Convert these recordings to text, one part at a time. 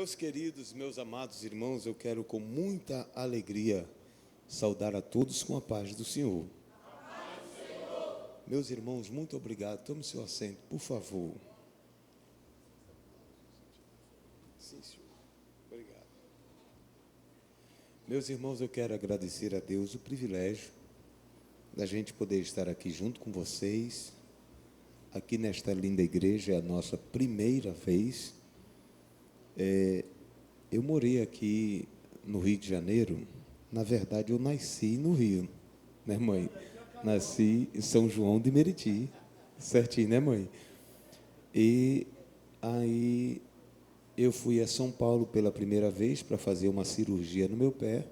Meus queridos, meus amados irmãos, eu quero com muita alegria saudar a todos com a paz do Senhor. Meus irmãos, muito obrigado. Tome seu assento, por favor. Sim, senhor. Obrigado. Meus irmãos, eu quero agradecer a Deus o privilégio da gente poder estar aqui junto com vocês. Aqui nesta linda igreja, é a nossa primeira vez. Eu morei aqui no Rio de Janeiro. Na verdade, eu nasci no Rio, né, mãe? Nasci em São João de Meriti, certinho, né, mãe? E aí eu fui a São Paulo pela primeira vez para fazer uma cirurgia no meu pé.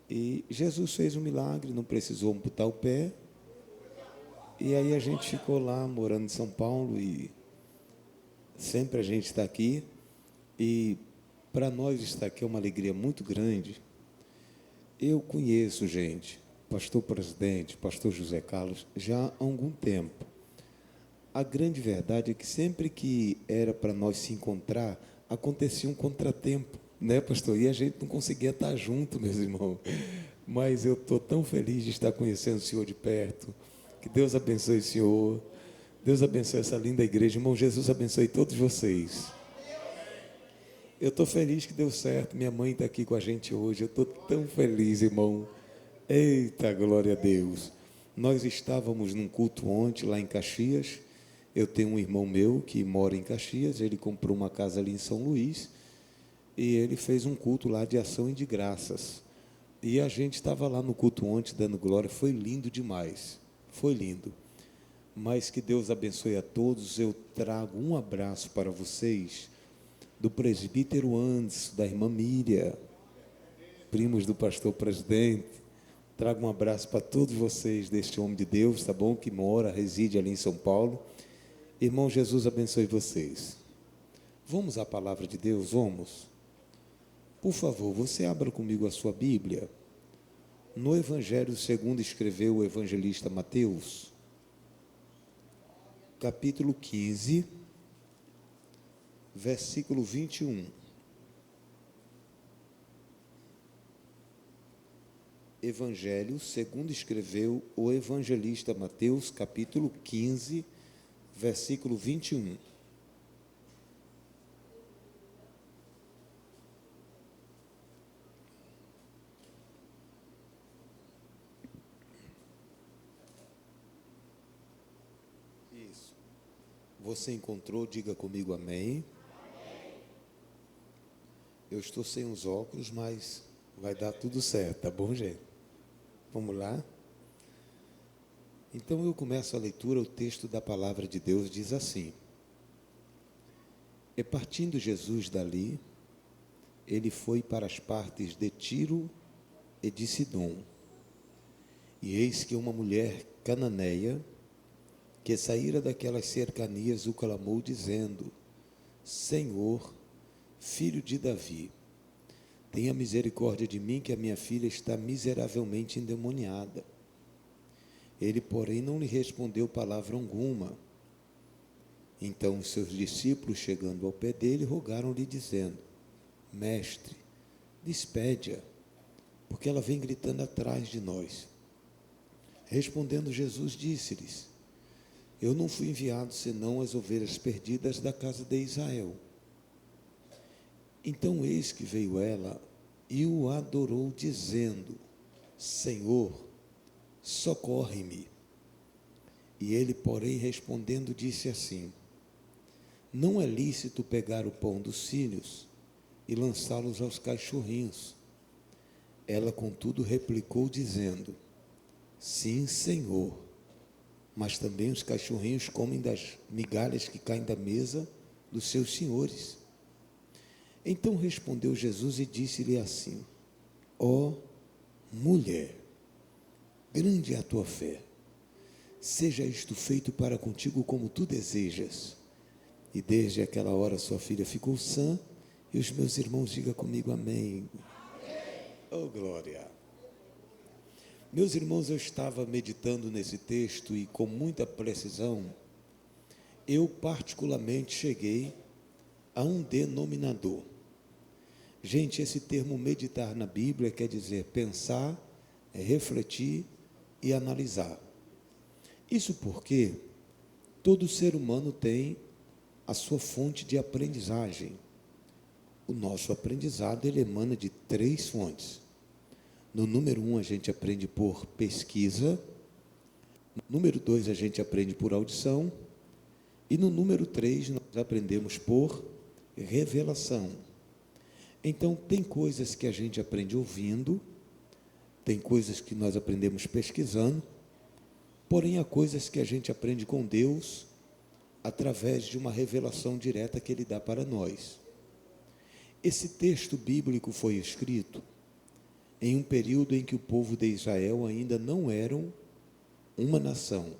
E Jesus fez um milagre, não precisou amputar o pé. E aí a gente ficou lá, morando em São Paulo, e sempre a gente está aqui. E para nós estar aqui é uma alegria muito grande. Eu conheço, gente, pastor presidente, pastor José Carlos, já há algum tempo. A grande verdade é que sempre que era para nós se encontrar, acontecia um contratempo, né, pastor? E a gente não conseguia estar junto, meus irmãos. Mas eu estou tão feliz de estar conhecendo o senhor de perto. Que Deus abençoe o senhor. Deus abençoe essa linda igreja. Irmão, Jesus abençoe todos vocês. Eu estou feliz que deu certo. Minha mãe está aqui com a gente hoje. Eu estou tão feliz, irmão. Eita, glória a Deus. Nós estávamos num culto ontem lá em Caxias. Eu tenho um irmão meu que mora em Caxias. Ele comprou uma casa ali em São Luís. E ele fez um culto lá de ação e de graças. E a gente estava lá no culto ontem dando glória. Foi lindo demais. Foi lindo. Mas que Deus abençoe a todos. Eu trago um abraço para vocês do presbítero Anderson, da irmã Miriam, primos do pastor presidente. Trago um abraço para todos vocês deste homem de Deus, tá bom? Que mora, reside ali em São Paulo. Irmão, Jesus abençoe vocês. Vamos à palavra de Deus? Vamos? Por favor, você abra comigo a sua Bíblia. No Evangelho segundo escreveu o evangelista Mateus, capítulo 15, versículo 21. Evangelho segundo escreveu o evangelista Mateus, capítulo 15, versículo 21. Isso. Você encontrou? Diga comigo amém. Eu estou sem os óculos, mas vai dar tudo certo, tá bom, gente? Vamos lá? Então eu começo a leitura. O texto da palavra de Deus diz assim: E partindo Jesus dali, ele foi para as partes de Tiro e de Sidom. E eis que uma mulher cananeia, que saíra daquelas cercanias, o clamou, dizendo: Senhor, filho de Davi, tenha misericórdia de mim, que a minha filha está miseravelmente endemoniada. Ele, porém, não lhe respondeu palavra alguma. Então os seus discípulos, chegando ao pé dele, rogaram-lhe, dizendo: Mestre, despede-a, porque ela vem gritando atrás de nós. Respondendo Jesus, disse-lhes: Eu não fui enviado senão as ovelhas perdidas da casa de Israel. Então eis que veio ela e o adorou, dizendo: Senhor, socorre-me. E ele, porém, respondendo, disse assim: Não é lícito pegar o pão dos filhos e lançá-los aos cachorrinhos. Ela, contudo, replicou, dizendo: Sim, Senhor, mas também os cachorrinhos comem das migalhas que caem da mesa dos seus senhores. Então respondeu Jesus e disse-lhe assim: Ó mulher, grande é a tua fé, seja isto feito para contigo como tu desejas. E desde aquela hora sua filha ficou sã. E os meus irmãos, digam comigo amém. Oh, glória. Meus irmãos, eu estava meditando nesse texto e com muita precisão, eu particularmente cheguei a um denominador. Gente, esse termo meditar na Bíblia quer dizer pensar, refletir e analisar. Isso porque todo ser humano tem a sua fonte de aprendizagem. O nosso aprendizado, ele emana de 3 fontes. No número 1, a gente aprende por pesquisa. No número 2, a gente aprende por audição. E no número 3, nós aprendemos por revelação. Então, tem coisas que a gente aprende ouvindo, tem coisas que nós aprendemos pesquisando, porém, há coisas que a gente aprende com Deus através de uma revelação direta que Ele dá para nós. Esse texto bíblico foi escrito em um período em que o povo de Israel ainda não eram uma nação.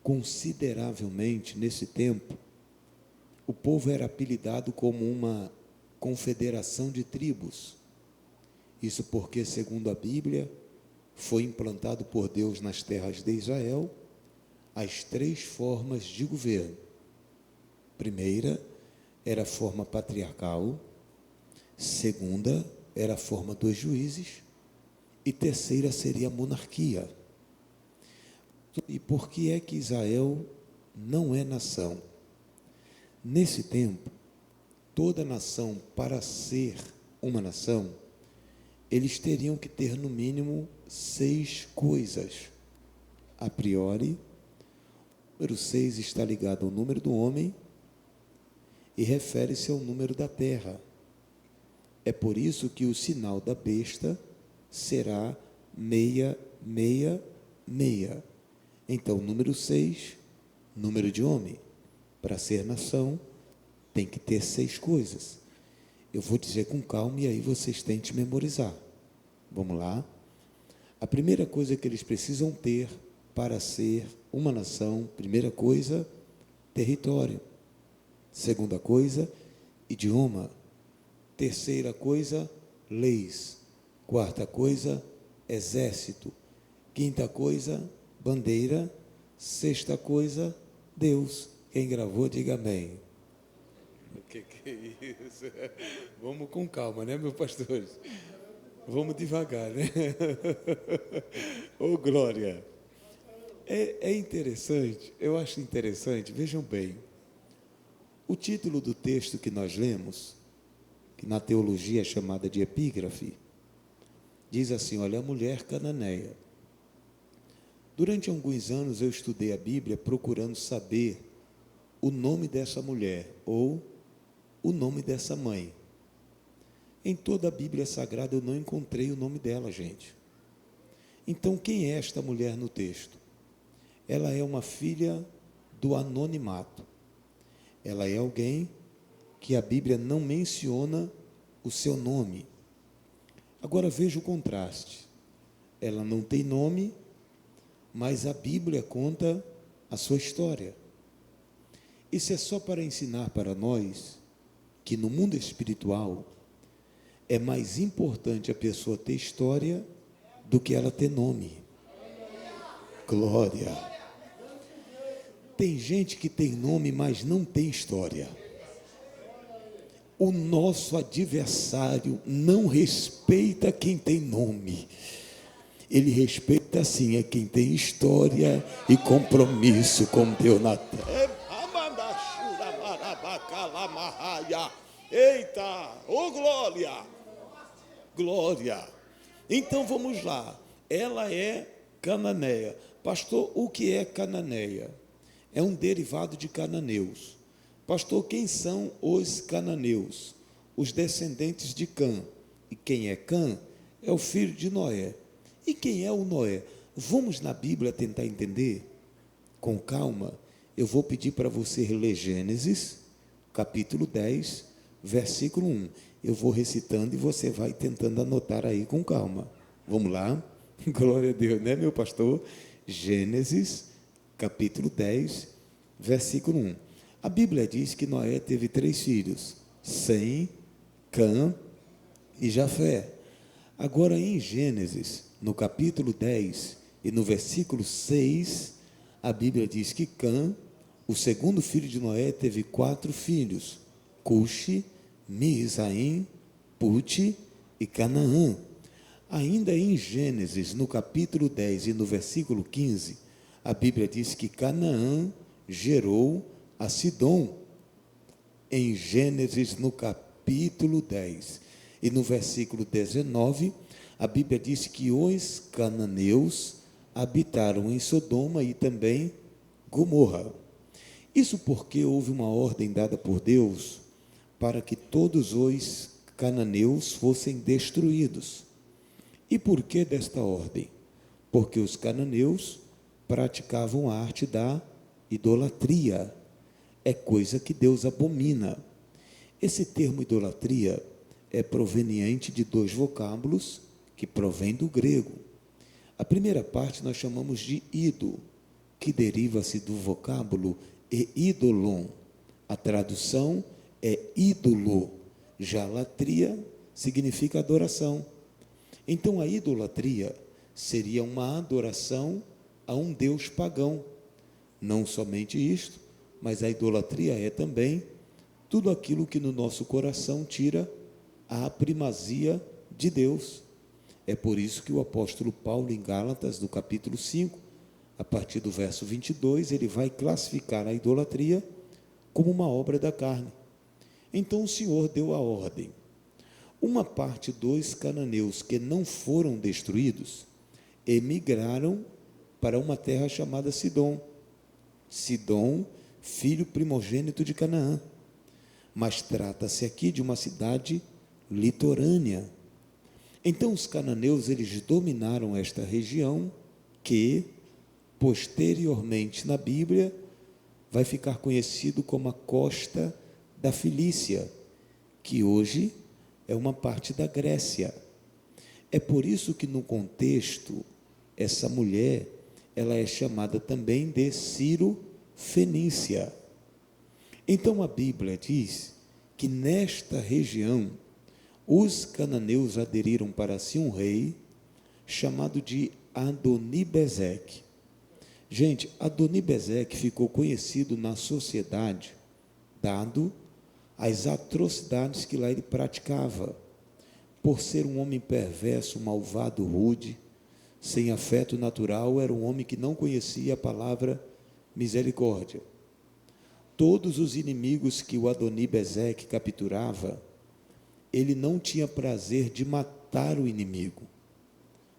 Consideravelmente, nesse tempo, o povo era apelidado como uma confederação de tribos. Isso porque, segundo a Bíblia, foi implantado por Deus nas terras de Israel as 3 formas de governo. Primeira era a forma patriarcal, segunda era a forma dos juízes e terceira seria a monarquia. E por que é que Israel não é nação? Nesse tempo, toda nação, para ser uma nação, eles teriam que ter no mínimo 6 coisas. A priori, o número 6 está ligado ao número do homem e refere-se ao número da terra. É por isso que o sinal da besta será 666. Então, número 6, número de homem. Para ser nação, tem que ter 6 coisas. Eu vou dizer com calma e aí vocês tentem memorizar. Vamos lá? A primeira coisa que eles precisam ter para ser uma nação, primeira coisa, território. Segunda coisa, idioma. Terceira coisa, leis. Quarta coisa, exército. Quinta coisa, bandeira. Sexta coisa, Deus. Quem gravou, diga amém. O que é isso? Vamos com calma, né, meus pastores? Vamos devagar, né? Ô, glória! É interessante, eu acho interessante, vejam bem, o título do texto que nós lemos, que na teologia é chamada de epígrafe, diz assim, olha, a mulher cananeia. Durante alguns anos eu estudei a Bíblia procurando saber o nome dessa mulher, ou o nome dessa mãe. Em toda a Bíblia Sagrada eu não encontrei o nome dela, gente. Então, quem é esta mulher no texto? Ela é uma filha do anonimato. Ela é alguém que a Bíblia não menciona o seu nome. Agora veja o contraste. Ela não tem nome, mas a Bíblia conta a sua história. Isso é só para ensinar para nós que no mundo espiritual é mais importante a pessoa ter história do que ela ter nome. Glória! Tem gente que tem nome, mas não tem história. O nosso adversário não respeita quem tem nome. Ele respeita sim a quem tem história e compromisso com Deus na terra. Eita, ô glória! Glória! Então vamos lá. Ela é cananeia. Pastor, o que é cananeia? É um derivado de cananeus. Pastor, quem são os cananeus? Os descendentes de Cã. E quem é Cã? É o filho de Noé. E quem é o Noé? Vamos na Bíblia tentar entender? Com calma. Eu vou pedir para você ler Gênesis, capítulo 10, versículo 1. Eu vou recitando e você vai tentando anotar aí com calma. Vamos lá? Glória a Deus, né, meu pastor? Gênesis, capítulo 10, versículo 1. A Bíblia diz que Noé teve 3 filhos, Sem, Cã e Jafé. Agora, em Gênesis, no capítulo 10 e no versículo 6, a Bíblia diz que Cã, o segundo filho de Noé, teve 4 filhos, Cuxi, Misaim Pute e Canaã. Ainda em Gênesis, no capítulo 10 e no versículo 15, a Bíblia diz que Canaã gerou a Sidom. Em Gênesis, no capítulo 10 e no versículo 19, a Bíblia diz que os cananeus habitaram em Sodoma e também Gomorra. Isso porque houve uma ordem dada por Deus para que todos os cananeus fossem destruídos. E por que desta ordem? Porque os cananeus praticavam a arte da idolatria. É coisa que Deus abomina. Esse termo idolatria é proveniente de dois vocábulos que provém do grego. A primeira parte nós chamamos de ido, que deriva-se do vocábulo ídolon. A tradução é ídolo. Já latria significa adoração. Então a idolatria seria uma adoração a um deus pagão. Não somente isto, mas a idolatria é também tudo aquilo que no nosso coração tira a primazia de Deus. É por isso que o apóstolo Paulo, em Gálatas, no capítulo 5, a partir do verso 22, ele vai classificar a idolatria como uma obra da carne. Então o Senhor deu a ordem. Uma parte dos cananeus que não foram destruídos emigraram para uma terra chamada Sidom. Sidom, filho primogênito de Canaã. Mas trata-se aqui de uma cidade litorânea. Então os cananeus, eles dominaram esta região que, posteriormente na Bíblia, vai ficar conhecido como a costa da Cilícia, que hoje é uma parte da Grécia. É por isso que no contexto, essa mulher, ela é chamada também de Ciro Fenícia. Então a Bíblia diz que nesta região, os cananeus aderiram para si um rei chamado de Adonibezeque. Gente, Adonibezeque ficou conhecido na sociedade, dado as atrocidades que lá ele praticava, por ser um homem perverso, malvado, rude, sem afeto natural, era um homem que não conhecia a palavra misericórdia. Todos os inimigos que o Adonibezeque capturava, ele não tinha prazer de matar o inimigo,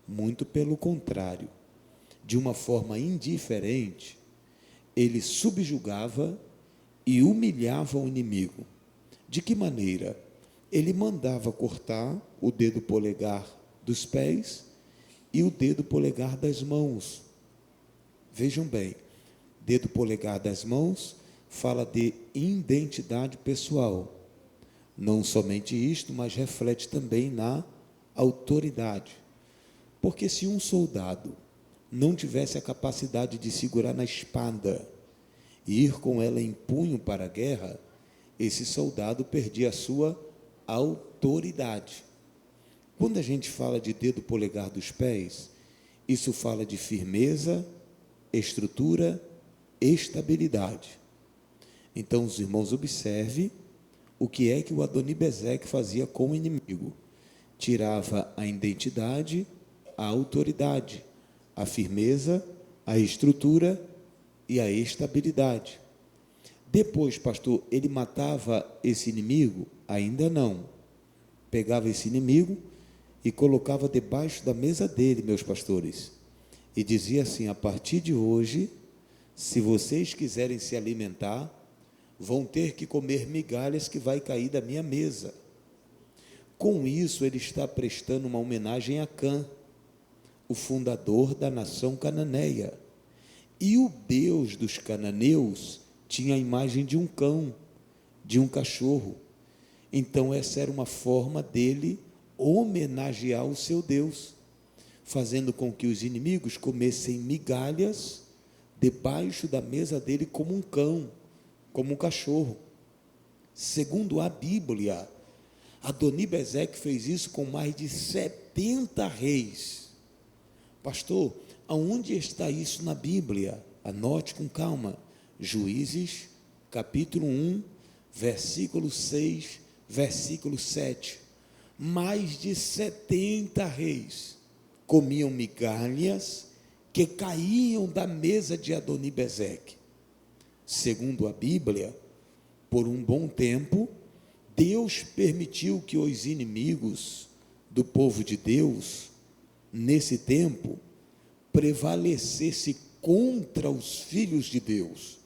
muito pelo contrário, de uma forma indiferente, ele subjugava e humilhava o inimigo. De que maneira? Ele mandava cortar o dedo polegar dos pés e o dedo polegar das mãos. Vejam bem, dedo polegar das mãos fala de identidade pessoal. Não somente isto, mas reflete também na autoridade. Porque se um soldado não tivesse a capacidade de segurar na espada e ir com ela em punho para a guerra, esse soldado perdia a sua autoridade. Quando a gente fala de dedo polegar dos pés, isso fala de firmeza, estrutura, estabilidade. Então, os irmãos, observem o que é que o Adonibezeque fazia com o inimigo. Tirava a identidade, a autoridade, a firmeza, a estrutura e a estabilidade. Depois, pastor, ele matava esse inimigo? Ainda não. Pegava esse inimigo e colocava debaixo da mesa dele, meus pastores, e dizia assim: a partir de hoje, se vocês quiserem se alimentar, vão ter que comer migalhas que vai cair da minha mesa. Com isso, ele está prestando uma homenagem a Cã, o fundador da nação cananeia. E o Deus dos cananeus tinha a imagem de um cão, de um cachorro. Então, essa era uma forma dele homenagear o seu Deus, fazendo com que os inimigos comessem migalhas debaixo da mesa dele como um cão, como um cachorro. Segundo a Bíblia, Adonibezeque fez isso com mais de 70 reis. Pastor, aonde está isso na Bíblia? Anote com calma. Juízes, capítulo 1, versículo 6, versículo 7. mais de 70 reis comiam migalhas que caíam da mesa de Adoni-Bezeque. Segundo a Bíblia, por um bom tempo, Deus permitiu que os inimigos do povo de Deus, nesse tempo, prevalecesse contra os filhos de Deus.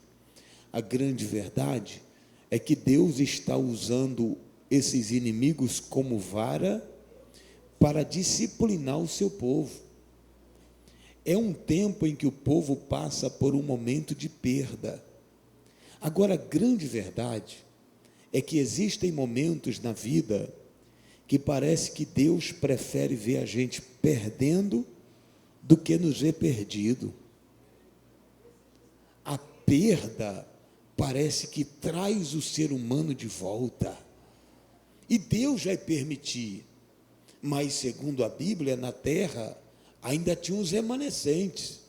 A grande verdade é que Deus está usando esses inimigos como vara para disciplinar o seu povo. É um tempo em que o povo passa por um momento de perda. Agora, a grande verdade é que existem momentos na vida que parece que Deus prefere ver a gente perdendo do que nos ver perdido. A perda parece que traz o ser humano de volta. E Deus vai permitir. Mas, segundo a Bíblia, na terra ainda tinha os remanescentes.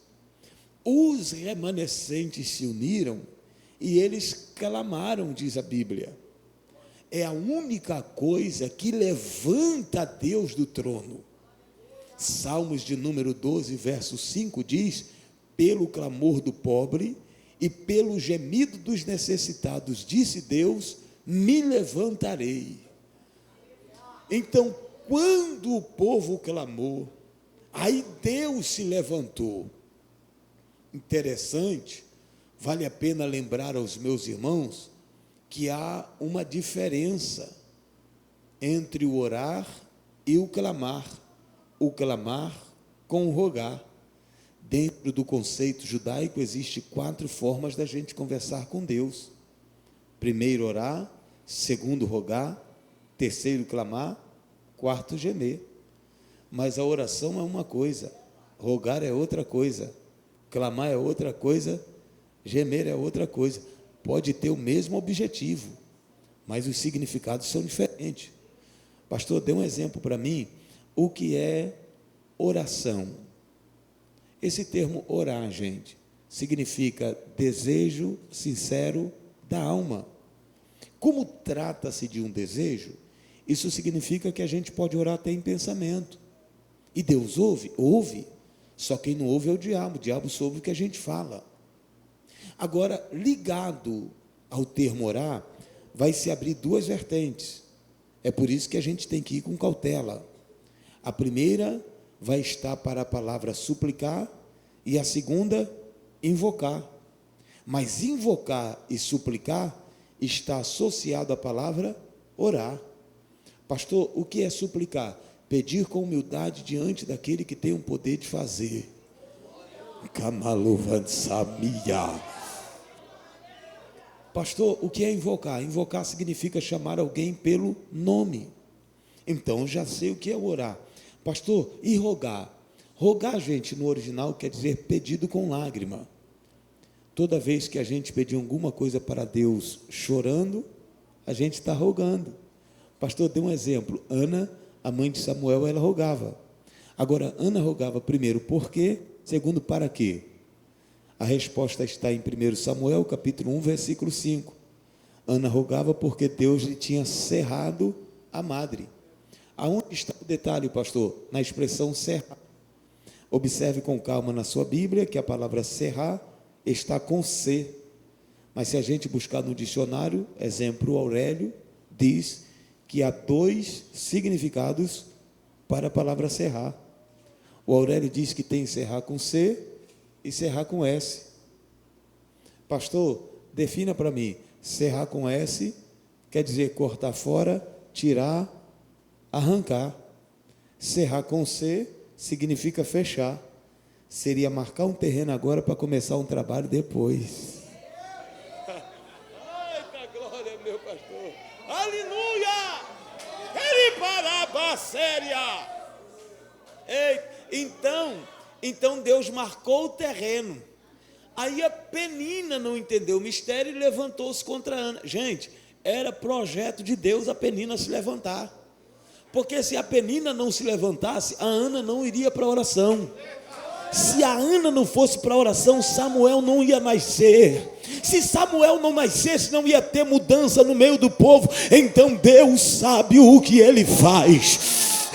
Os remanescentes se uniram e eles clamaram, diz a Bíblia. É a única coisa que levanta Deus do trono. Salmos de número 12, verso 5 diz: pelo clamor do pobre e pelo gemido dos necessitados, disse Deus, me levantarei. Então, quando o povo clamou, aí Deus se levantou. Interessante, vale a pena lembrar aos meus irmãos que há uma diferença entre o orar e o clamar com o rogar. Dentro do conceito judaico, existe 4 formas da gente conversar com Deus: primeiro orar, segundo rogar, terceiro clamar, quarto gemer. Mas a oração é uma coisa, rogar é outra coisa, clamar é outra coisa, gemer é outra coisa. Pode ter o mesmo objetivo, mas os significados são diferentes. Pastor, dê um exemplo para mim. O que é oração? Esse termo orar, gente, significa desejo sincero da alma. Como trata-se de um desejo, isso significa que a gente pode orar até em pensamento. E Deus ouve? Ouve. Só quem não ouve é o diabo só ouve o que a gente fala. Agora, ligado ao termo orar, vai se abrir 2 vertentes. É por isso que a gente tem que ir com cautela. A primeira vai estar para a palavra suplicar e a segunda, invocar. Mas invocar e suplicar está associado à palavra orar. Pastor, o que é suplicar? Pedir com humildade diante daquele que tem o poder de fazer. Kamaluvansamia. Pastor, o que é invocar? Invocar significa chamar alguém pelo nome. Então, já sei o que é orar. Pastor, e rogar? Rogar, gente, no original quer dizer pedido com lágrima. Toda vez que a gente pedir alguma coisa para Deus chorando, a gente está rogando. Pastor, dê um exemplo. Ana, a mãe de Samuel, ela rogava. Agora, Ana rogava primeiro, por quê? Segundo, para quê? A resposta está em 1 Samuel, capítulo 1, versículo 5. Ana rogava porque Deus lhe tinha cerrado a madre. Aonde está o detalhe, pastor? Na expressão cerrar. Observe com calma na sua Bíblia que a palavra cerrar está com C. Mas se a gente buscar no dicionário, exemplo, Aurélio diz que há 2 significados para a palavra cerrar. O Aurélio diz que tem cerrar com C e cerrar com S. Pastor, defina para mim. Cerrar com S quer dizer cortar fora, tirar, arrancar. Cerrar com C significa fechar. Seria marcar um terreno agora para começar um trabalho depois. Eita glória, meu pastor. Aleluia! Ele paraba séria. Então Deus marcou o terreno. Aí a Penina não entendeu o mistério e levantou-se contra Ana. Gente, era projeto de Deus a Penina se levantar. Porque se a Penina não se levantasse, a Ana não iria para a oração. Se a Ana não fosse para a oração, Samuel não ia nascer. Se Samuel não nascesse, não ia ter mudança no meio do povo. Então Deus sabe o que Ele faz.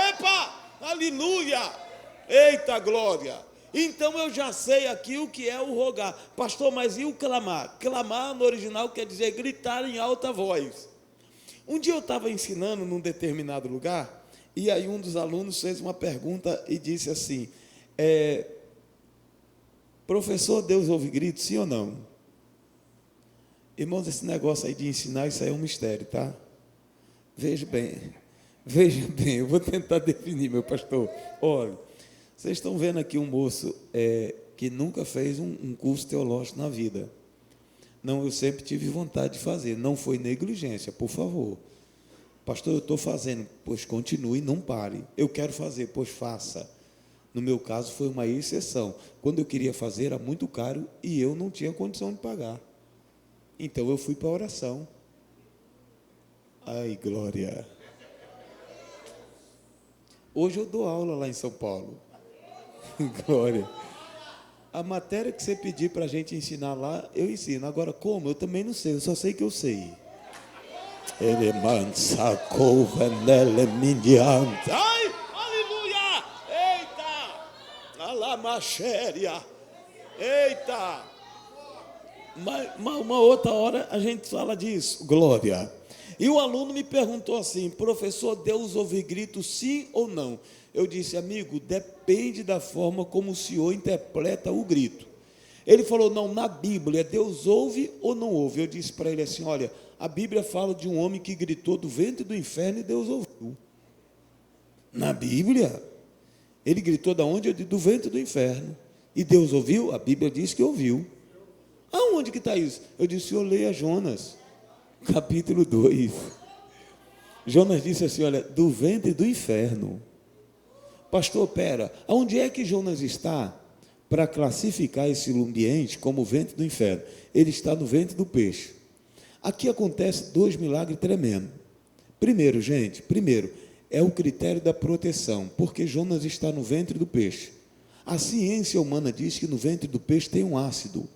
Epa, aleluia, eita glória. Então eu já sei aqui o que é o rogar. Pastor, mas e o clamar? Clamar no original quer dizer gritar em alta voz. Um dia eu estava ensinando num determinado lugar, e aí um dos alunos fez uma pergunta e disse assim: professor, Deus ouve gritos, sim ou não? Irmãos, esse negócio aí de ensinar, isso aí é um mistério, tá? Veja bem, eu vou tentar definir, meu pastor. Olha, vocês estão vendo aqui um moço que nunca fez um curso teológico na vida. Não, eu sempre tive vontade de fazer, não foi negligência, por favor. Pastor, eu estou fazendo, pois continue, não pare. Eu quero fazer, pois faça. No meu caso foi uma exceção. Quando eu queria fazer era muito caro e eu não tinha condição de pagar. Então eu fui para a oração. Ai, glória. Hoje eu dou aula lá em São Paulo. Glória. A matéria que você pedir para a gente ensinar lá, eu ensino. Agora como? Eu também não sei, eu só sei que eu sei. Ele mansa couvenele mindiante. Ai, aleluia! Eita! Alamaxéria! Eita! Uma outra hora a gente fala disso. Glória! E o aluno me perguntou assim: professor, Deus ouve grito, sim ou não? Eu disse: amigo, depende da forma como o senhor interpreta o grito. Ele falou: não, na Bíblia, Deus ouve ou não ouve? Eu disse para ele assim: olha, a Bíblia fala de um homem que gritou do ventre do inferno e Deus ouviu. Na Bíblia, ele gritou da onde? Do ventre do inferno. E Deus ouviu? A Bíblia diz que ouviu. Aonde que está isso? Eu disse: eu leia Jonas, capítulo 2. Jonas disse assim: olha, do ventre do inferno. Pastor, pera, aonde é que Jonas está para classificar esse ambiente como o ventre do inferno? Ele está no ventre do peixe. Aqui acontece 2 milagres tremendos. Primeiro, gente, é o critério da proteção, porque Jonas está no ventre do peixe. A ciência humana diz que no ventre do peixe tem um ácido,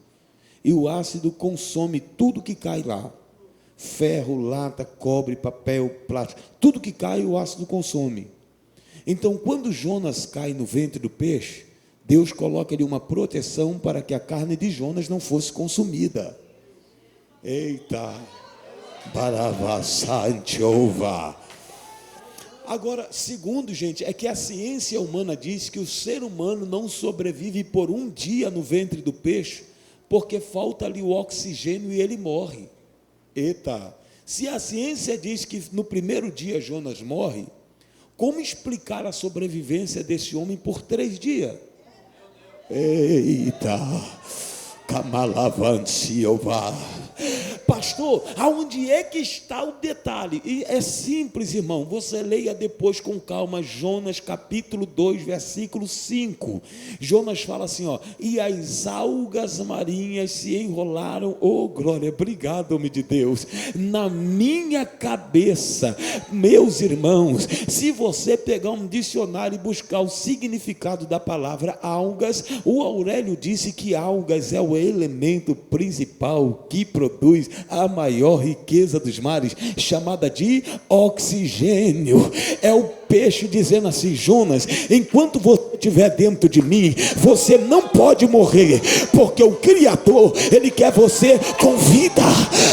e o ácido consome tudo que cai lá. Ferro, lata, cobre, papel, plástico, tudo que cai o ácido consome. Então, quando Jonas cai no ventre do peixe, Deus coloca ali uma proteção para que a carne de Jonas não fosse consumida. Eita! Baravassantova. Agora, segundo, gente, é que a ciência humana diz que o ser humano não sobrevive por um dia no ventre do peixe, porque falta ali o oxigênio e ele morre. Eita! Se a ciência diz que no primeiro dia Jonas morre, como explicar a sobrevivência desse homem por 3 dias? Eita! Camalavansiova. Pastor, aonde é que está o detalhe? E é simples, irmão, você leia depois com calma, Jonas capítulo 2, versículo 5. Jonas fala assim, ó: e as algas marinhas se enrolaram, oh glória, obrigado, homem de Deus, na minha cabeça. Meus irmãos, se você pegar um dicionário e buscar o significado da palavra algas, o Aurélio disse que algas é o elemento principal que produz a maior riqueza dos mares, chamada de oxigênio. É o peixe dizendo assim: Jonas, enquanto você estiver dentro de mim, você não pode morrer, porque o Criador, Ele quer você com vida.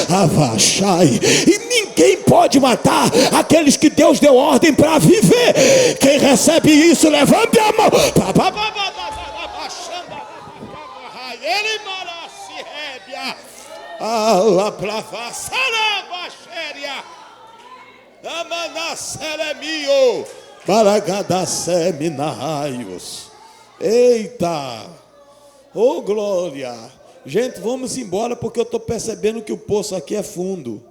Avachai. E ninguém pode matar aqueles que Deus deu ordem para viver. Quem recebe isso, levante a mão. Ele ala plava sarabaxéria amanaceremio baragadaseminaios. Eita, oh glória. Gente, vamos embora, porque eu estou percebendo que o poço aqui é fundo.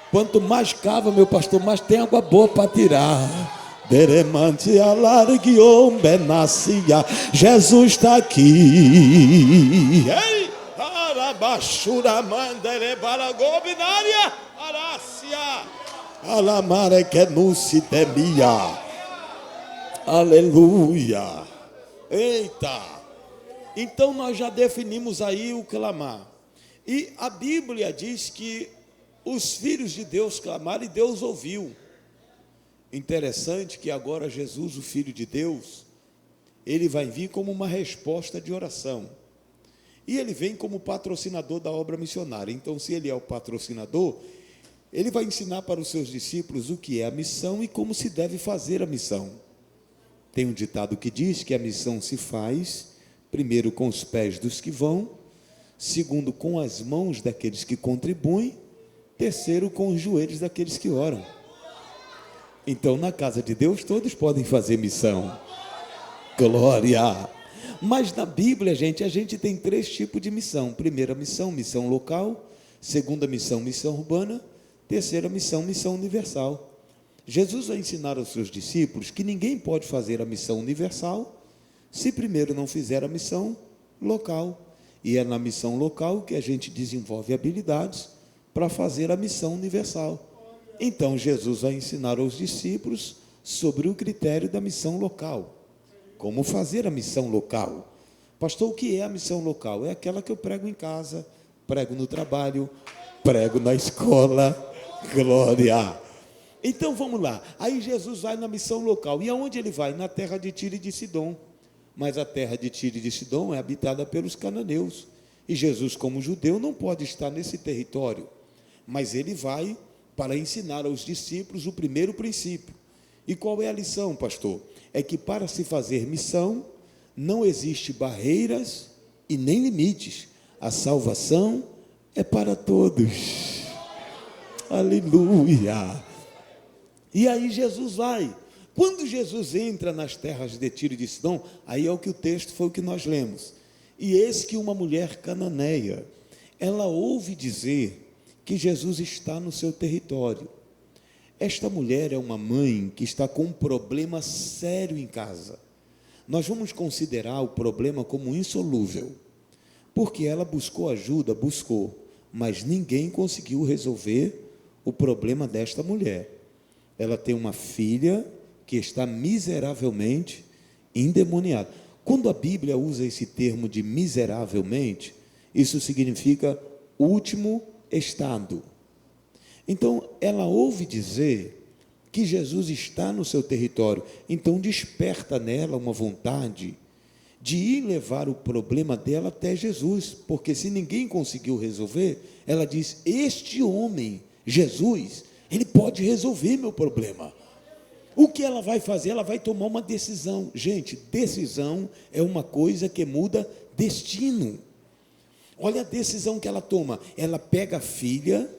Quanto mais cava, meu pastor, mais tem água boa para tirar. Deremante alarguiom benacia. Jesus está aqui. Ei! Bashura mandere baragobinária arácia alamare que não se temia. Aleluia. Eita. Então nós já definimos aí o clamar. E a Bíblia diz que os filhos de Deus clamaram e Deus ouviu. Interessante que agora Jesus, o Filho de Deus, ele vai vir como uma resposta de oração. E ele vem como patrocinador da obra missionária. Então, se ele é o patrocinador, ele vai ensinar para os seus discípulos o que é a missão e como se deve fazer a missão. Tem um ditado que diz que a missão se faz, primeiro, com os pés dos que vão, segundo, com as mãos daqueles que contribuem, terceiro, com os joelhos daqueles que oram. Então, na casa de Deus, todos podem fazer missão. Glória! Mas na Bíblia, a gente tem 3 tipos de missão. Primeira missão, missão local. Segunda missão, missão urbana. Terceira missão, missão universal. Jesus vai ensinar aos seus discípulos que ninguém pode fazer a missão universal se primeiro não fizer a missão local. E é na missão local que a gente desenvolve habilidades para fazer a missão universal. Então, Jesus vai ensinar aos discípulos sobre o critério da missão local. Como fazer a missão local? Pastor, o que é a missão local? É aquela que eu prego em casa, prego no trabalho, prego na escola. Glória! Então, vamos lá. Aí Jesus vai na missão local. E aonde ele vai? Na terra de Tiro e de Sidom. Mas a terra de Tiro e de Sidom é habitada pelos cananeus. E Jesus, como judeu, não pode estar nesse território. Mas ele vai para ensinar aos discípulos o primeiro princípio. E qual é a lição, pastor? É que para se fazer missão, não existe barreiras e nem limites. A salvação é para todos. Aleluia! E aí Jesus vai. Quando Jesus entra nas terras de Tiro e de Sidom, aí é o que o texto foi o que nós lemos. E eis que uma mulher cananeia, ela ouve dizer que Jesus está no seu território. Esta mulher é uma mãe que está com um problema sério em casa. Nós vamos considerar o problema como insolúvel, porque ela buscou ajuda, mas ninguém conseguiu resolver o problema desta mulher. Ela tem uma filha que está miseravelmente endemoniada. Quando a Bíblia usa esse termo de miseravelmente, isso significa último estado. Então, ela ouve dizer que Jesus está no seu território. Então, desperta nela uma vontade de ir levar o problema dela até Jesus. Porque se ninguém conseguiu resolver, ela diz, este homem, Jesus, ele pode resolver meu problema. O que ela vai fazer? Ela vai tomar uma decisão. Gente, decisão é uma coisa que muda destino. Olha a decisão que ela toma. Ela pega a filha,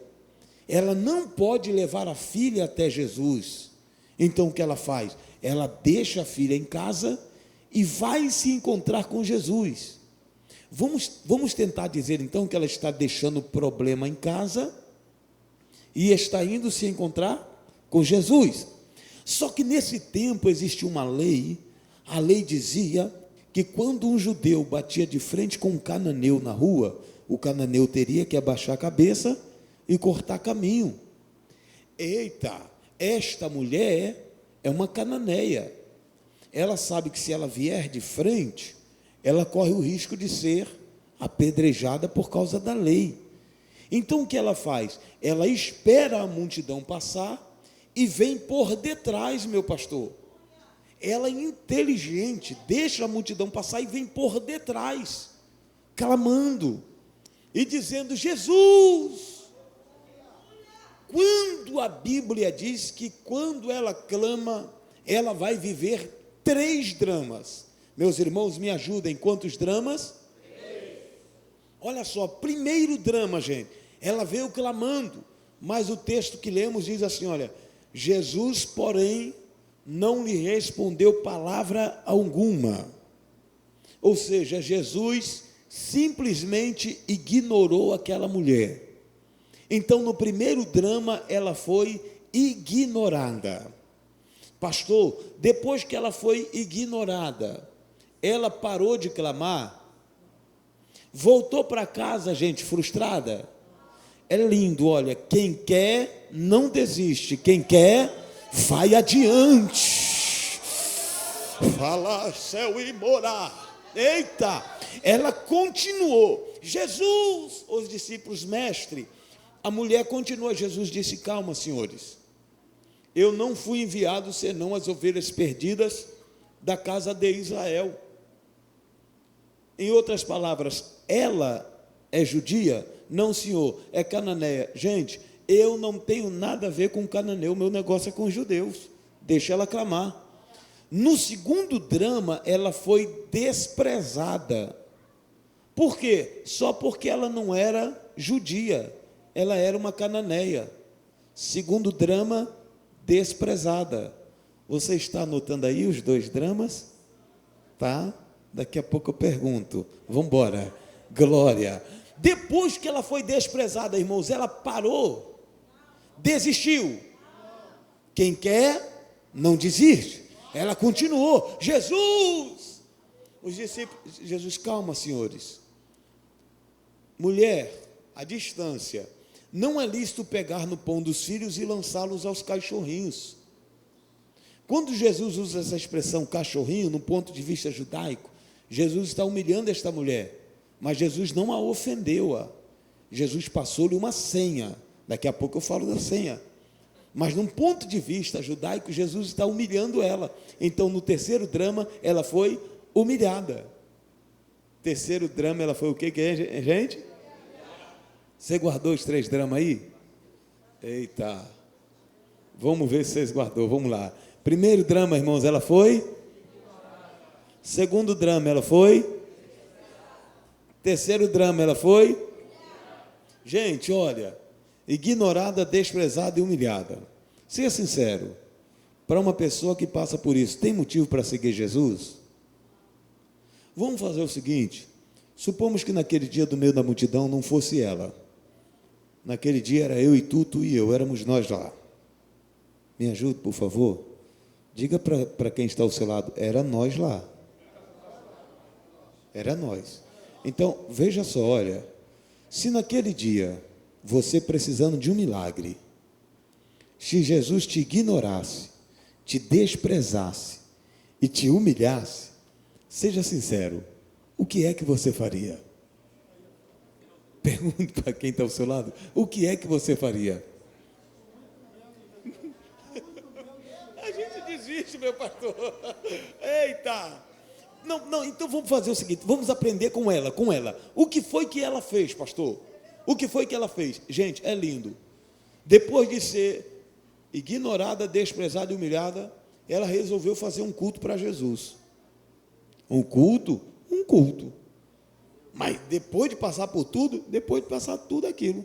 ela não pode levar a filha até Jesus. Então o que ela faz? Ela deixa a filha em casa e vai se encontrar com Jesus. Vamos tentar dizer então que ela está deixando o problema em casa e está indo se encontrar com Jesus. Só que nesse tempo existia uma lei. A lei dizia que quando um judeu batia de frente com um cananeu na rua, o cananeu teria que abaixar a cabeça e cortar caminho. Eita, esta mulher é uma cananeia. Ela sabe que se ela vier de frente, ela corre o risco de ser apedrejada por causa da lei. Então o que ela faz? Ela espera a multidão passar e vem por detrás, meu pastor. Ela é inteligente, deixa a multidão passar e vem por detrás, clamando e dizendo, Jesus. Quando a Bíblia diz que quando ela clama, ela vai viver 3 dramas. Meus irmãos, me ajudem, quantos dramas? 3. Olha só, primeiro drama, gente, ela veio clamando, mas o texto que lemos diz assim, olha, Jesus, porém, não lhe respondeu palavra alguma. Ou seja, Jesus simplesmente ignorou aquela mulher. Então, no primeiro drama, ela foi ignorada. Pastor, depois que ela foi ignorada, ela parou de clamar, voltou para casa, gente, frustrada. É lindo, olha, quem quer não desiste, quem quer vai adiante. Falar, céu e morar. Eita, ela continuou. Jesus, os discípulos, mestre, a mulher continua. Jesus disse: calma, senhores, eu não fui enviado senão as ovelhas perdidas da casa de Israel. Em outras palavras, ela é judia? Não, senhor, é cananeia. Gente, eu não tenho nada a ver com cananeu, meu negócio é com os judeus. Deixa ela clamar. No segundo drama, ela foi desprezada. Por quê? Só porque ela não era judia, ela era uma cananeia. Segundo drama, desprezada. Você está anotando aí os dois dramas? Tá? Daqui a pouco eu pergunto. Vamos embora. Glória. Depois que ela foi desprezada, irmãos, ela parou, desistiu. Quem quer, não desiste. Ela continuou. Jesus! Os discípulos, Jesus, calma, senhores. Mulher, à distância, não é lícito pegar no pão dos filhos e lançá-los aos cachorrinhos. Quando Jesus usa essa expressão cachorrinho, no ponto de vista judaico, Jesus está humilhando esta mulher, mas Jesus não a ofendeu-a. Jesus passou-lhe uma senha. Daqui a pouco eu falo da senha. Mas, num ponto de vista judaico, Jesus está humilhando ela. Então, no terceiro drama, ela foi humilhada. Terceiro drama, ela foi o quê, gente? Você guardou os 3 dramas aí? Eita. Vamos ver se vocês guardou. Vamos lá. Primeiro drama, irmãos, ela foi? Segundo drama, ela foi? Terceiro drama, ela foi? Gente, olha, ignorada, desprezada e humilhada. Seja sincero, para uma pessoa que passa por isso, tem motivo para seguir Jesus? Vamos fazer o seguinte: supomos que naquele dia do meio da multidão não fosse ela. Naquele dia era eu e tu e eu, éramos nós lá. Me ajude, por favor. Diga para quem está ao seu lado: era nós lá. Era nós. Então, veja só, olha, se naquele dia, você precisando de um milagre, se Jesus te ignorasse, te desprezasse e te humilhasse, seja sincero, o que é que você faria? Pergunte para quem está ao seu lado: o que é que você faria? A gente desiste, meu pastor. Eita! Não, então vamos fazer o seguinte, vamos aprender com ela. O que foi que ela fez, pastor? O que foi que ela fez? Gente, é lindo. Depois de ser ignorada, desprezada e humilhada, ela resolveu fazer um culto para Jesus. Um culto. Mas depois de passar por tudo, depois de passar tudo aquilo,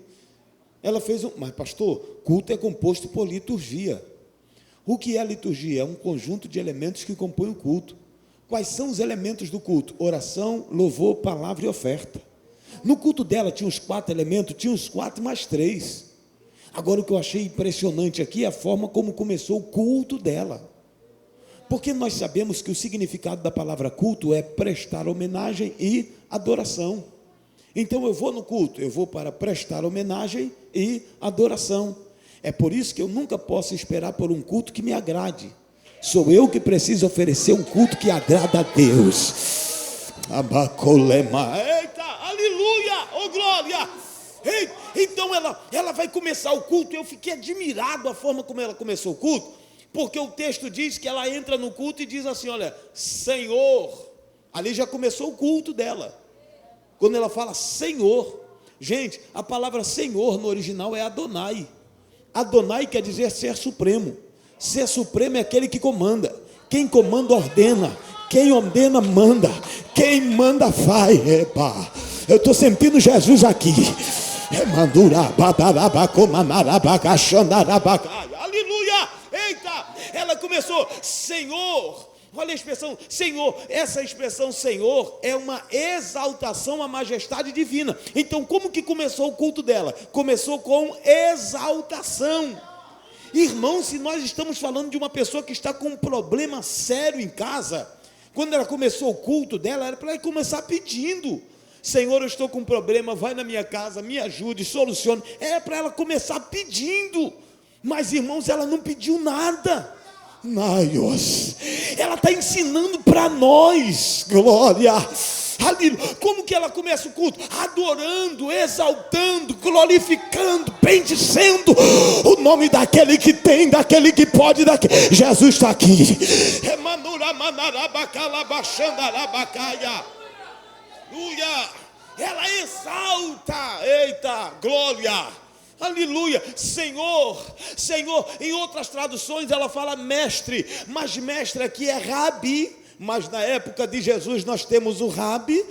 ela fez Mas pastor, culto é composto por liturgia. O que é a liturgia? É um conjunto de elementos que compõem o culto. Quais são os elementos do culto? Oração, louvor, palavra e oferta. No culto dela tinha os 4 elementos, tinha os 4 mais 3. Agora, o que eu achei impressionante aqui é a forma como começou o culto dela. Porque nós sabemos que o significado da palavra culto é prestar homenagem e adoração. Então, eu vou no culto, eu vou para prestar homenagem e adoração. É por isso que eu nunca posso esperar por um culto que me agrade. Sou eu que preciso oferecer um culto que agrada a Deus. Abacolema. Eita, aleluia, oh glória. Eita, então ela vai começar o culto. Eu fiquei admirado a forma como ela começou o culto, porque o texto diz que ela entra no culto e diz assim: olha, Senhor. Ali já começou o culto dela. Quando ela fala Senhor, gente, a palavra Senhor no original é Adonai. Adonai quer dizer ser supremo. Ser supremo é aquele que comanda. Quem comanda ordena. Quem ordena manda. Quem manda faz. Epa, eu estou sentindo Jesus aqui. Aleluia. Eita, ela começou Senhor. Olha a expressão Senhor. Essa expressão Senhor é uma exaltação à majestade divina. Então, como que começou o culto dela? Começou com exaltação. Irmão, se nós estamos falando de uma pessoa que está com um problema sério em casa, quando ela começou o culto dela, era para ela começar pedindo: Senhor, eu estou com um problema, vai na minha casa, me ajude, solucione. Era para ela começar pedindo. Mas, irmãos, ela não pediu nada. Naios. Ela está ensinando para nós, glória. Aleluia. Como que ela começa o culto? Adorando, exaltando, glorificando, bendizendo o nome daquele que tem, daquele que pode, daquele. Jesus está aqui. Aleluia. Ela exalta, eita, glória. Aleluia, Senhor, Senhor. Em outras traduções ela fala mestre, mas mestre aqui é rabi. Mas na época de Jesus nós temos o rabi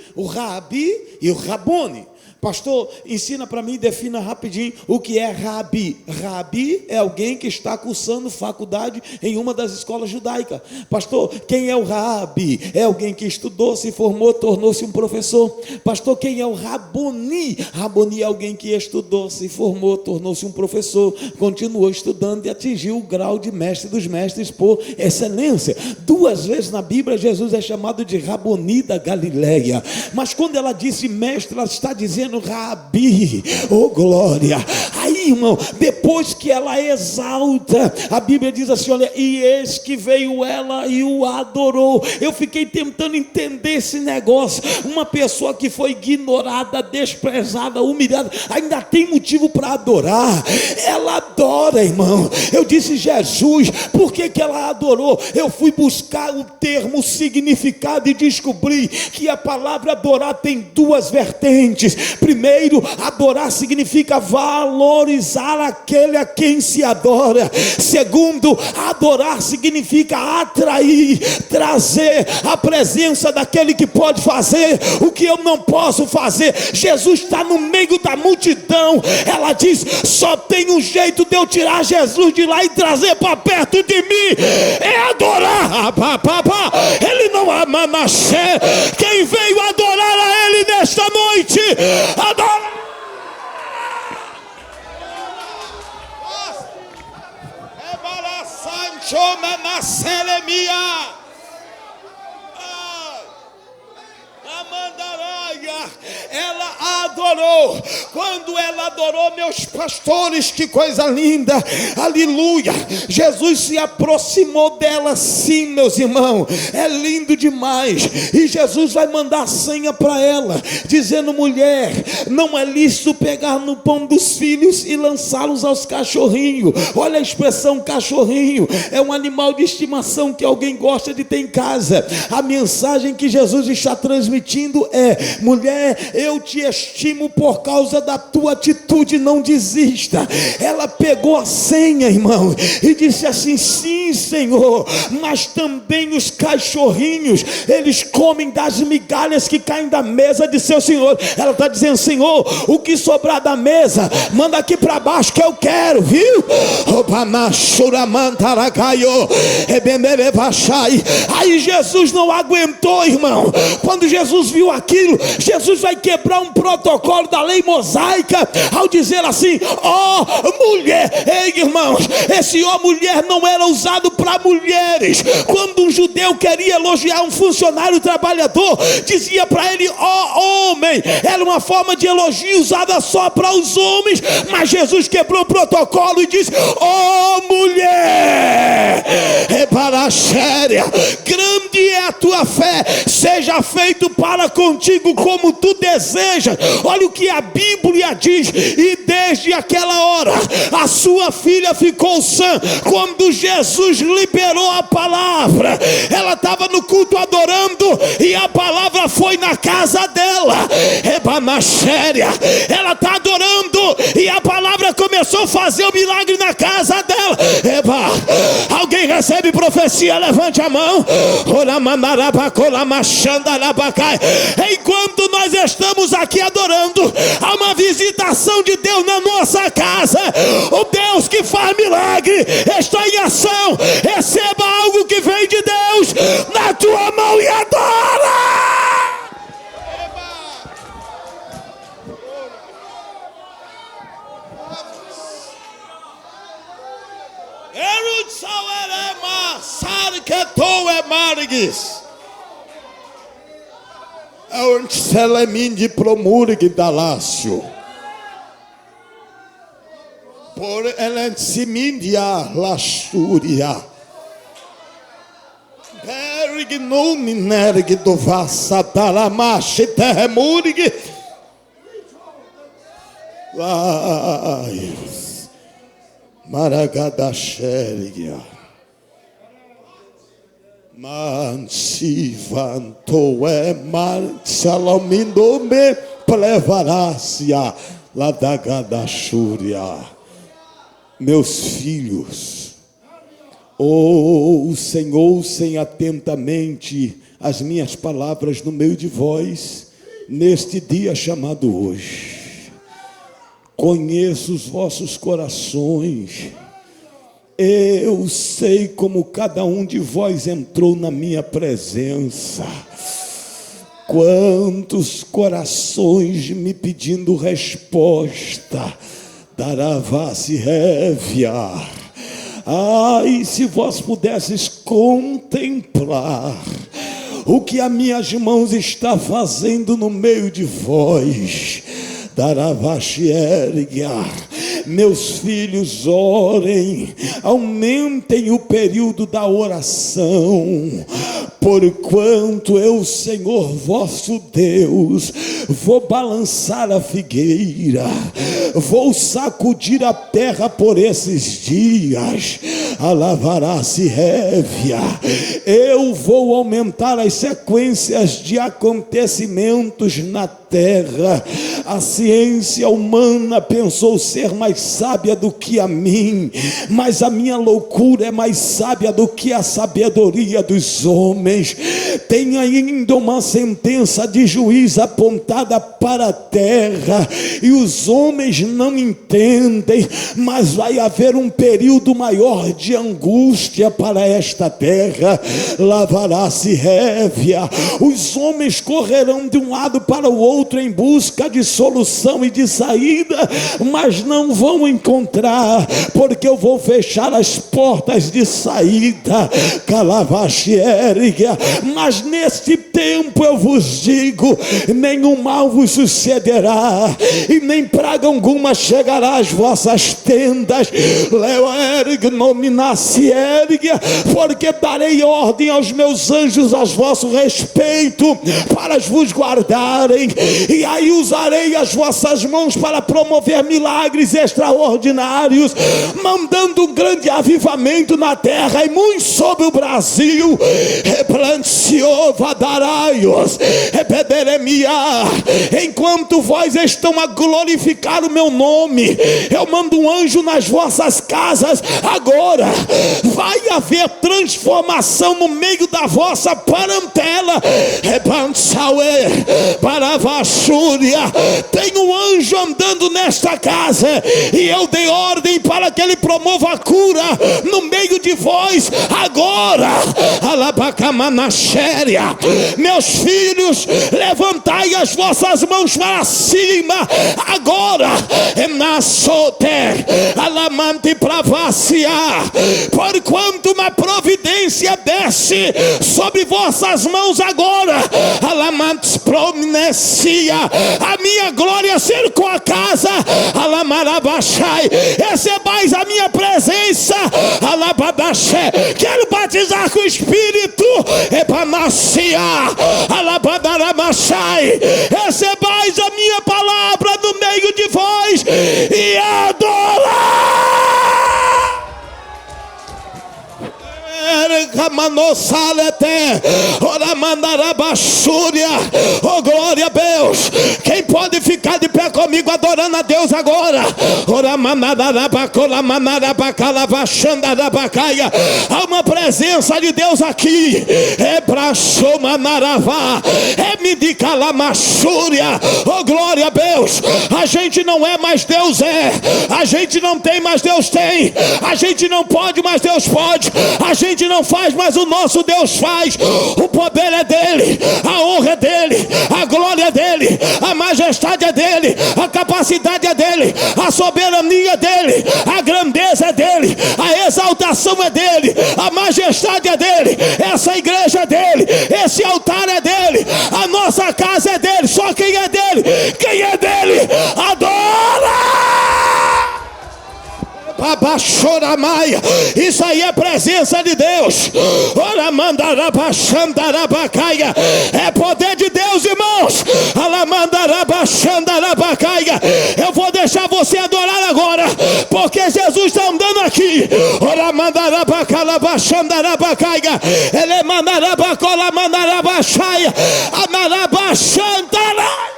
e o rabone. Pastor, ensina para mim, defina rapidinho o que é rabi. Rabi é alguém que está cursando faculdade em uma das escolas judaicas. Pastor, quem é o rabi? É alguém que estudou, se formou, tornou-se um professor. Pastor, quem é o raboni? Raboni é alguém que estudou, se formou, tornou-se um professor, continuou estudando e atingiu o grau de mestre dos mestres por excelência. 2 vezes na Bíblia Jesus é chamado de Raboni da Galileia. Mas quando ela disse mestre, ela está dizendo Rabi, oh glória. Aí, irmão, depois que ela exalta, a Bíblia diz assim, olha, e eis que veio ela e o adorou. Eu fiquei tentando entender esse negócio. Uma pessoa que foi ignorada, desprezada, humilhada, ainda tem motivo para adorar. Ela adora, irmão. Eu disse, Jesus, por que ela adorou? Eu fui buscar o termo, o significado, e descobri que a palavra adorar tem 2 vertentes. Primeiro, adorar significa valorizar aquele a quem se adora. Segundo, adorar significa atrair, trazer a presença daquele que pode fazer o que eu não posso fazer. Jesus está no meio da multidão. Ela diz, só tem um jeito de eu tirar Jesus de lá e trazer para perto de mim, é adorar. Ele não ama Manassé. Quem veio adorar a ele nesta noite, adora. Ela adorou. Quando ela adorou, meus pastores, que coisa linda, aleluia. Jesus se aproximou dela, sim, meus irmãos, é lindo demais. E Jesus vai mandar a senha para ela, dizendo, mulher, não é lícito pegar no pão dos filhos e lançá-los aos cachorrinhos. Olha a expressão cachorrinho, é um animal de estimação que alguém gosta de ter em casa. A mensagem que Jesus está transmitindo é, mulher, eu te estimo por causa da tua atitude, não desista. Ela pegou a senha, irmão, e disse assim, sim, Senhor, mas também os cachorrinhos, eles comem das migalhas que caem da mesa de seu Senhor. Ela está dizendo, Senhor, o que sobrar da mesa, manda aqui para baixo que eu quero, viu? Aí Jesus não aguentou, irmão. Quando Jesus viu aquilo, Jesus vai quebrar um protocolo da lei mosaica ao dizer assim, ó mulher. Ei, irmãos, esse ó mulher não era usado para mulheres. Quando um judeu queria elogiar um funcionário trabalhador, dizia para ele ó homem. Era uma forma de elogio usada só para os homens. Mas Jesus quebrou o protocolo e disse, ó mulher, é para a séria, grande é a tua fé, seja feito para contigo como tu desejas. Olha o que a Bíblia diz. E desde aquela hora a sua filha ficou sã. Quando Jesus liberou a palavra, ela estava no culto adorando e a palavra foi na casa dela. Ela está adorando e a palavra começou a fazer o milagre na casa dela. Alguém recebe profecia? Levante a mão. Enquanto nós estamos aqui adorando, há uma visitação de Deus na nossa casa. O Deus que faz milagre está em ação. Receba algo que vem de Deus na tua mão e adora. É um selemin de promurg dalácio. Por elensimindia lastúria. no minerg do vassa talamache terremurig. Ai, Maragadaxériga. Mansivanto é Marsalamindo me plevarácia Ladagadaxúria. Meus filhos, ouçam atentamente as minhas palavras no meio de vós, neste dia chamado hoje. Conheço os vossos corações. Eu sei como cada um de vós entrou na minha presença. Quantos corações me pedindo resposta. Daravasi Révia. Ai, se vós pudesses contemplar o que as minhas mãos estão fazendo no meio de vós. Daravashiergia. Meus filhos, orem, aumentem o período da oração, porquanto eu, Senhor vosso Deus, vou balançar a figueira, vou sacudir a terra por esses dias. Alavará-se Révia. Eu vou aumentar as sequências de acontecimentos na terra. A ciência humana pensou ser mais sábia do que a mim, mas a minha loucura é mais sábia do que a sabedoria dos homens. Tem ainda uma sentença de juiz apontada para a terra, e os homens não entendem, mas vai haver um período maior de angústia para esta terra. Lavará-se Révia. Os homens correrão de um lado para o outro em busca de solução e de saída, mas não vão encontrar, porque eu vou fechar as portas de saída. Calavachiériga. Mas neste tempo eu vos digo: nenhum mal vos sucederá, e nem praga alguma chegará às vossas tendas. Porque darei ordem aos meus anjos a vosso respeito, para vos guardarem, e aí usarei as vossas mãos para promover milagres extraordinários, mandando um grande avivamento na terra e muito sobre o Brasil. Enquanto vós estão a glorificar o meu nome, eu mando um anjo nas vossas casas. Agora vai haver transformação no meio da vossa parentela. Tem um anjo andando nesta casa, e eu dei ordem para que ele promova a cura no meio de vós. Agora, Alabacamanaxéria, meus filhos, levantai as vossas mãos para cima. Agora, Enasoter, Alamante Pravaciar, porquanto uma providência desce sobre vossas mãos agora. Alamantes Promnecia, a minha glória cercou a casa. Alamarabachai, recebais a minha presença. Alabadaché, quero batizar com o Espírito. Epanacia, Alabadarabachai, recebais a minha palavra no meio de vós e adorar. Oh, glória a Deus. Quem pode ficar de pé comigo adorando a Deus agora? Há uma presença de Deus aqui. Oh, glória a Deus. A gente não é, mas Deus é. A gente não tem, mas Deus tem. A gente não pode, mas Deus pode. A gente não faz, mas o nosso Deus faz. O poder é dele, a honra é dele, a glória é dele, a majestade é dele, a capacidade é dele, a soberania é dele, a grandeza é dele, a exaltação é dele, a majestade é dele, essa igreja é dele, esse altar é dele, a nossa casa é dele. Só quem é dele, quem é dele, adora. Isso aí é presença de Deus. É poder de Deus, irmãos. Eu vou deixar você adorar agora, porque Jesus está andando aqui. Ele mandarabacola mandarabaxaia amarabachantara.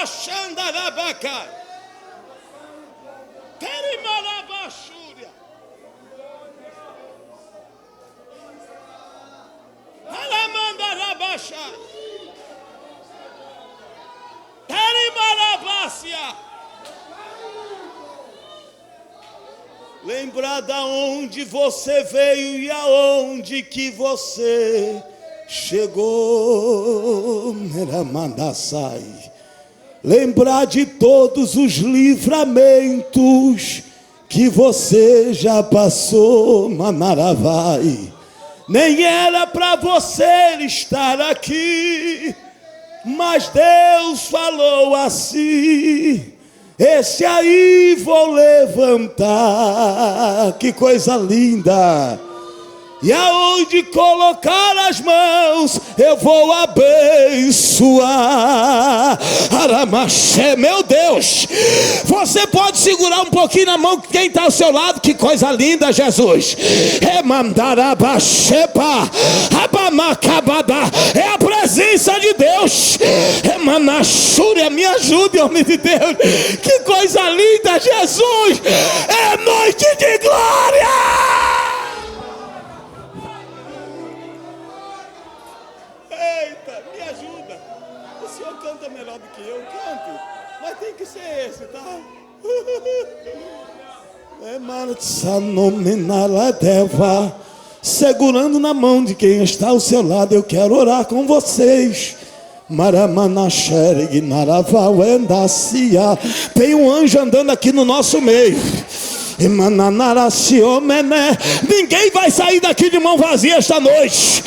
Xandarabacai, Perimarabachúria, Alamandarabachai, Perimarabácia. Lembrar da onde você veio e aonde que você chegou. Meramandassai. Lembrar de todos os livramentos que você já passou, Manaravai. Nem era para você estar aqui, mas Deus falou assim: esse aí vou levantar. Que coisa linda! E aonde colocar as mãos, eu vou abençoar. Aramaxé, meu Deus. Você pode segurar um pouquinho na mão de quem está ao seu lado. Que coisa linda, Jesus. É mandarabaxepa, abamacabada. É a presença de Deus. É manachúria, me ajude, homem de Deus. Que coisa linda, Jesus. É noite de glória. Eita, me ajuda. O senhor canta melhor do que eu, canto. Mas tem que ser esse, tá? Segurando na mão de quem está ao seu lado, eu quero orar com vocês. Tem um anjo andando aqui no nosso meio. Ninguém vai sair daqui de mão vazia esta noite.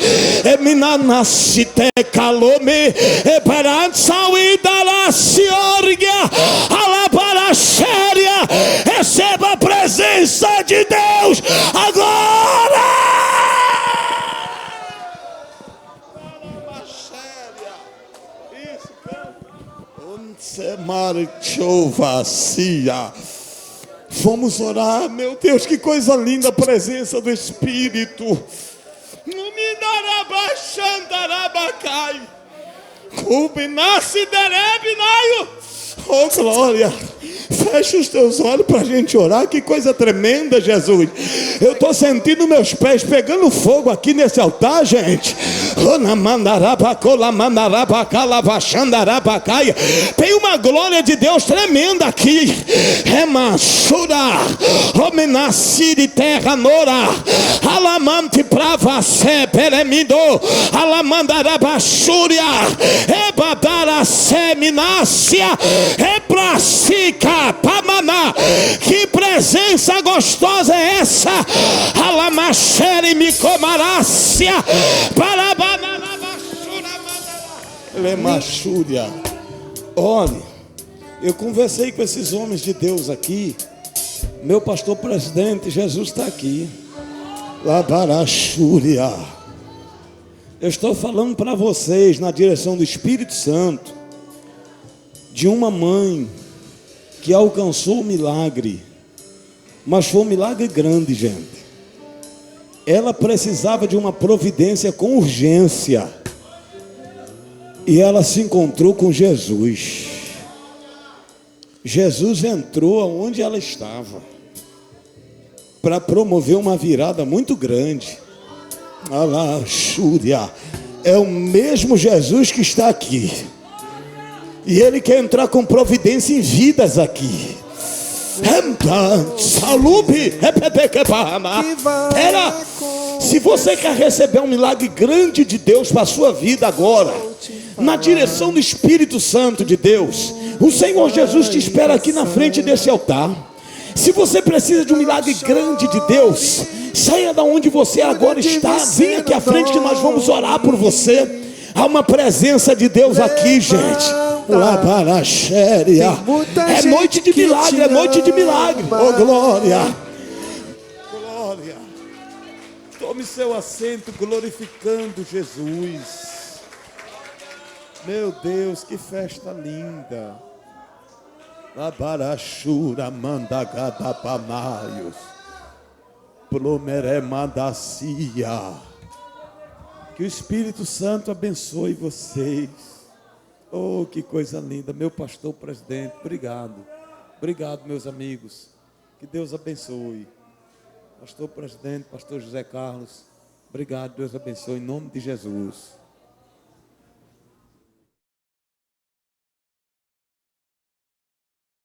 Receba a presença de Deus agora. Isso, canta. Vamos orar, meu Deus, que coisa linda a presença do Espírito. Oh, glória. Fecha os teus olhos para a gente orar. Que coisa tremenda, Jesus. Eu estou sentindo meus pés pegando fogo aqui nesse altar, gente. Tem uma glória de Deus tremenda aqui. Remachura, homenacide terra nora, alamante pravacé peremido, alamandarabachúria, ebadara seminácia, ebracica pamaná. Que presença gostosa é essa? Alamachere me comarácia, Lemachúria. Olha, eu conversei com esses homens de Deus aqui. Meu pastor presidente, Jesus está aqui. Labarachúria. Eu estou falando para vocês na direção do Espírito Santo de uma mãe que alcançou o milagre, mas foi um milagre grande, gente. Ela precisava de uma providência com urgência. E ela se encontrou com Jesus. Jesus entrou aonde ela estava para promover uma virada muito grande. Alaxúria. É o mesmo Jesus que está aqui. E Ele quer entrar com providência em vidas aqui. Salube, se você quer receber um milagre grande de Deus para a sua vida agora, na direção do Espírito Santo de Deus, o Senhor Jesus te espera aqui na frente desse altar. Se você precisa de um milagre grande de Deus, saia da onde você agora está, venha aqui à frente que nós vamos orar por você. Há uma presença de Deus aqui, gente. É noite de milagre, é noite de milagre. Oh, glória. Glória. Tome seu assento glorificando Jesus. Meu Deus, que festa linda. Abarachura mandagadapamaios. Plomeremandacia. Que o Espírito Santo abençoe vocês. Oh, que coisa linda. Meu pastor presidente, obrigado. Obrigado, meus amigos. Que Deus abençoe. Pastor presidente, pastor José Carlos, obrigado, Deus abençoe em nome de Jesus.